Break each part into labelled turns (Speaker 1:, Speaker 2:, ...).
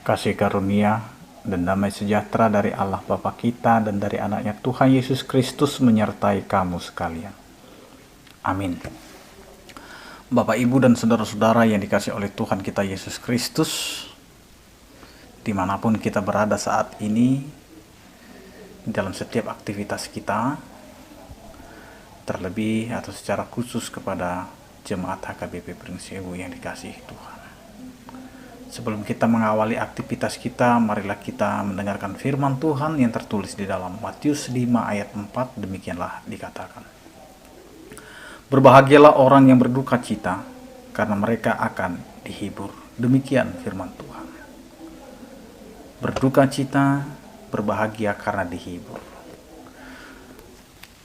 Speaker 1: Kasih karunia dan damai sejahtera dari Allah Bapa kita dan dari anaknya Tuhan Yesus Kristus menyertai kamu sekalian. Amin. Bapak, Ibu, dan saudara-saudara yang dikasihi oleh Tuhan kita Yesus Kristus, dimanapun kita berada saat ini, dalam setiap aktivitas kita, terlebih atau secara khusus kepada Jemaat HKBP Pringsewu yang dikasihi Tuhan. Sebelum kita mengawali aktivitas kita, marilah kita mendengarkan firman Tuhan yang tertulis di dalam Matius 5 ayat 4, demikianlah dikatakan. Berbahagialah orang yang berduka cita, karena mereka akan dihibur. Demikian firman Tuhan. Berduka cita, berbahagia karena dihibur.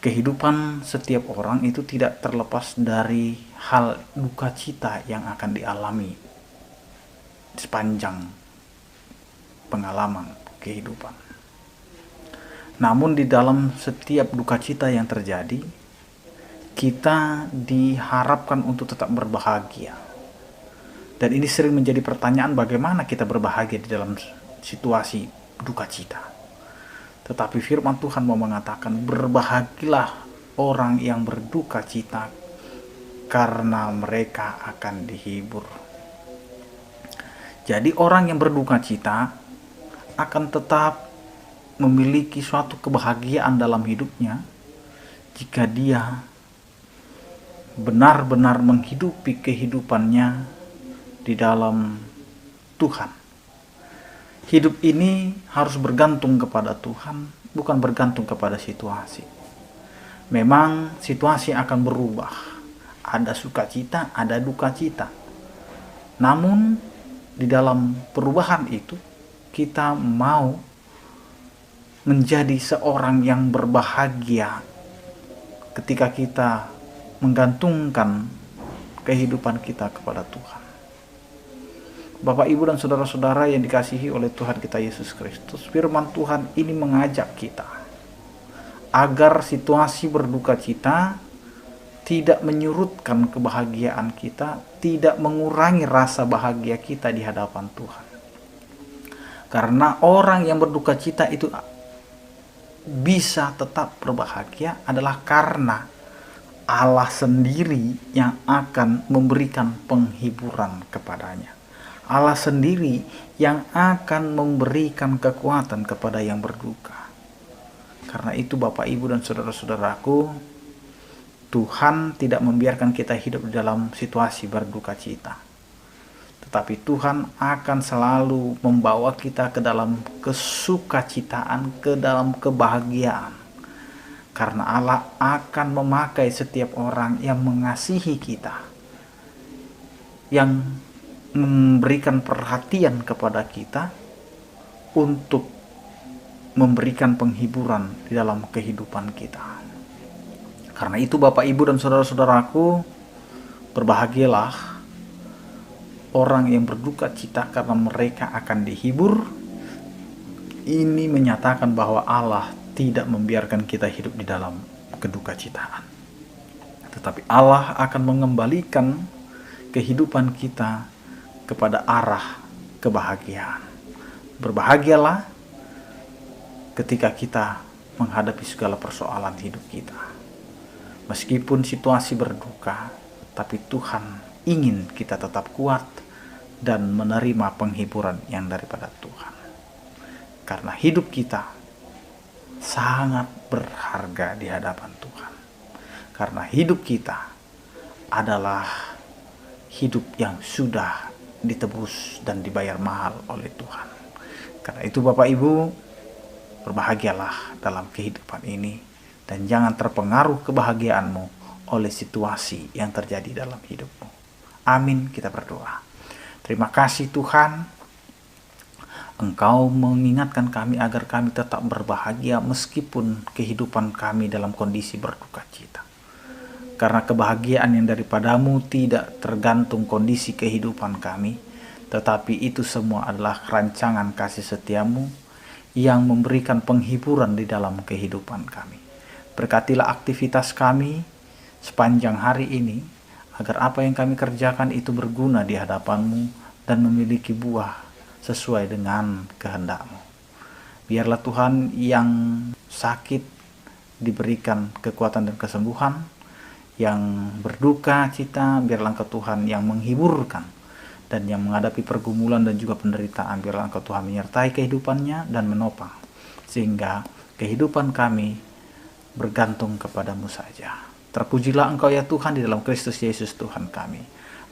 Speaker 1: Kehidupan setiap orang itu tidak terlepas dari hal duka cita yang akan dialami sepanjang pengalaman kehidupan. Namun di dalam setiap duka cita yang terjadi, kita diharapkan untuk tetap berbahagia. Dan ini sering menjadi pertanyaan, bagaimana kita berbahagia di dalam situasi duka cita. Tetapi firman Tuhan mau mengatakan, berbahagialah orang yang berduka cita, karena mereka akan dihibur. Jadi orang yang berduka cita akan tetap memiliki suatu kebahagiaan dalam hidupnya jika dia benar-benar menghidupi kehidupannya di dalam Tuhan. Hidup ini harus bergantung kepada Tuhan, bukan bergantung kepada situasi. Memang situasi akan berubah. Ada sukacita, ada duka cita. Namun di dalam perubahan itu, kita mau menjadi seorang yang berbahagia ketika kita menggantungkan kehidupan kita kepada Tuhan. Bapak, Ibu, dan saudara-saudara yang dikasihi oleh Tuhan kita Yesus Kristus, firman Tuhan ini mengajak kita agar situasi berduka cita tidak menyurutkan kebahagiaan kita, tidak mengurangi rasa bahagia kita di hadapan Tuhan. Karena orang yang berduka cita itu bisa tetap berbahagia adalah karena Allah sendiri yang akan memberikan penghiburan kepadanya. Allah sendiri yang akan memberikan kekuatan kepada yang berduka. Karena itu Bapak, Ibu, dan saudara-saudaraku, Tuhan tidak membiarkan kita hidup di dalam situasi berduka cita. Tetapi Tuhan akan selalu membawa kita ke dalam kesukacitaan, ke dalam kebahagiaan. Karena Allah akan memakai setiap orang yang mengasihi kita, yang memberikan perhatian kepada kita untuk memberikan penghiburan di dalam kehidupan kita. Karena itu Bapak, Ibu, dan saudara-saudaraku, berbahagialah orang yang berduka cita karena mereka akan dihibur. Ini menyatakan bahwa Allah tidak membiarkan kita hidup di dalam kedukacitaan. Tetapi Allah akan mengembalikan kehidupan kita kepada arah kebahagiaan. Berbahagialah ketika kita menghadapi segala persoalan hidup kita. Meskipun situasi berduka, tapi Tuhan ingin kita tetap kuat dan menerima penghiburan yang daripada Tuhan. Karena hidup kita sangat berharga di hadapan Tuhan. Karena hidup kita adalah hidup yang sudah ditebus dan dibayar mahal oleh Tuhan. Karena itu Bapak, Ibu, berbahagialah dalam kehidupan ini. Dan jangan terpengaruh kebahagiaanmu oleh situasi yang terjadi dalam hidupmu. Amin, kita berdoa. Terima kasih Tuhan, Engkau mengingatkan kami agar kami tetap berbahagia meskipun kehidupan kami dalam kondisi berduka cita. Karena kebahagiaan yang daripadamu tidak tergantung kondisi kehidupan kami, tetapi itu semua adalah rancangan kasih setiamu yang memberikan penghiburan di dalam kehidupan kami. Berkatilah aktivitas kami sepanjang hari ini, agar apa yang kami kerjakan itu berguna di hadapan-Mu dan memiliki buah sesuai dengan kehendak-Mu. Biarlah Tuhan yang sakit diberikan kekuatan dan kesembuhan, yang berduka cita biarlah Engkau Tuhan yang menghiburkan, dan yang menghadapi pergumulan dan juga penderitaan biarlah Engkau Tuhan menyertai kehidupannya dan menopang, sehingga kehidupan kami bergantung kepadamu saja. Terpujilah Engkau ya Tuhan di dalam Kristus Yesus Tuhan kami.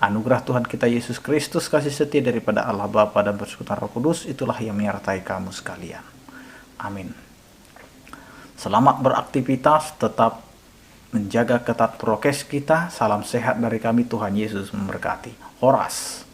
Speaker 1: Anugerah Tuhan kita Yesus Kristus, kasih setia daripada Allah Bapa dan persekutuan Roh Kudus, itulah yang menyertai kamu sekalian. Amin. Selamat beraktivitas, tetap menjaga ketat prokes kita. Salam sehat dari kami, Tuhan Yesus memberkati. Horas.